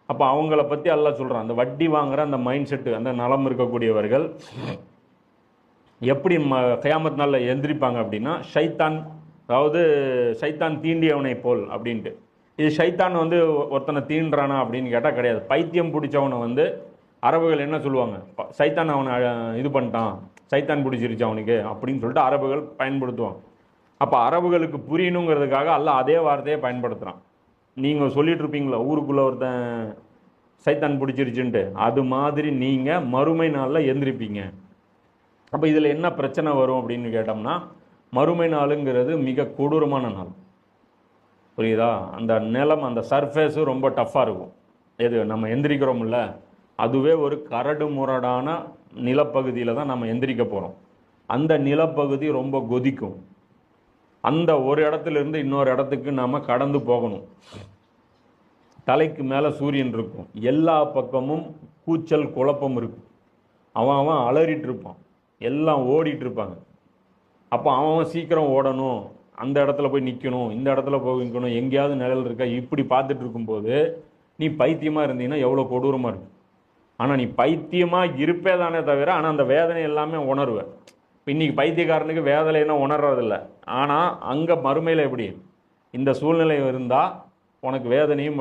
அப்போ அவங்கள பற்றி அல்லாஹ் சொல்கிறான். அந்த வட்டி வாங்குற அந்த மைண்ட் செட்டு, அந்த நலம் இருக்கக்கூடியவர்கள் எப்படி கியாமத் நாளில் எந்திரிப்பாங்க அப்படின்னா, ஷைத்தான், அதாவது ஷைத்தான் தீண்டியவனை போல் அப்படின்ட்டு. இது ஷைத்தான் வந்து ஒருத்தனை தீண்டுறானா அப்படின்னு கேட்டால் கிடையாது. பைத்தியம் பிடிச்சவனை வந்து அரபுகள் என்ன சொல்லுவாங்க, சைத்தான் அவனை இது பண்ணிட்டான், சைத்தான் பிடிச்சிருச்சு அவனுக்கு அப்படின்னு சொல்லிட்டு அரபுகள் பயன்படுத்துவாங்க. அப்போ அரபுகளுக்கு புரியணுங்கிறதுக்காக அல்லாஹ் அதே வார்த்தையை பயன்படுத்துகிறான். நீங்கள் சொல்லிட்டு இருப்பீங்களா ஊருக்குள்ளே ஒருத்தன் சைத்தான் பிடிச்சிருச்சுன்ட்டு, அது மாதிரி நீங்கள் மறுமை நாளில் எந்திரிப்பீங்க. அப்போ இதில் என்ன பிரச்சனை வரும் அப்படின்னு கேட்டோம்னா, மறுமை நாளுங்கிறது மிக கொடூரமான நாள். புரியுதா? அந்த நிலம், அந்த சர்ஃபேஸு ரொம்ப டஃப்பாக இருக்கும். எது நம்ம எந்திரிக்கிறோம்ல, அதுவே ஒரு கரடு முரடான நிலப்பகுதியில் தான் நம்ம எந்திரிக்க போகிறோம். அந்த நிலப்பகுதி ரொம்ப கொதிக்கும். அந்த ஒரு இடத்துலேருந்து இன்னொரு இடத்துக்கு நாம் கடந்து போகணும். தலைக்கு மேலே சூரியன் இருக்கும், எல்லா பக்கமும் கூச்சல் குழப்பம் இருக்கும். அவன் அலறிட்டு இருப்பான், எல்லாம் ஓடிட்டு இருப்பாங்க. அப்போ அவன் சீக்கிரம் ஓடணும், அந்த இடத்துல போய் நிற்கணும், இந்த இடத்துல போய் நிற்கணும், எங்கேயாவது நிழல் இருக்கா, இப்படி பார்த்துட்டு இருக்கும்போது நீ பைத்தியமாக இருந்தீங்கன்னா எவ்வளோ கொடூரமாக இருக்கும். ஆனால் நீ பைத்தியமாக இருப்பே தானே தவிர, ஆனால் அந்த வேதனை எல்லாமே உணர்வேன். இப்போ இன்றைக்கி பைத்தியக்காரனுக்கு வேதனைன்னா உணர்றதில்ல. ஆனால் அங்கே மறுமையில் எப்படி இந்த சூழ்நிலை இருந்தால் உனக்கு வேதனையும்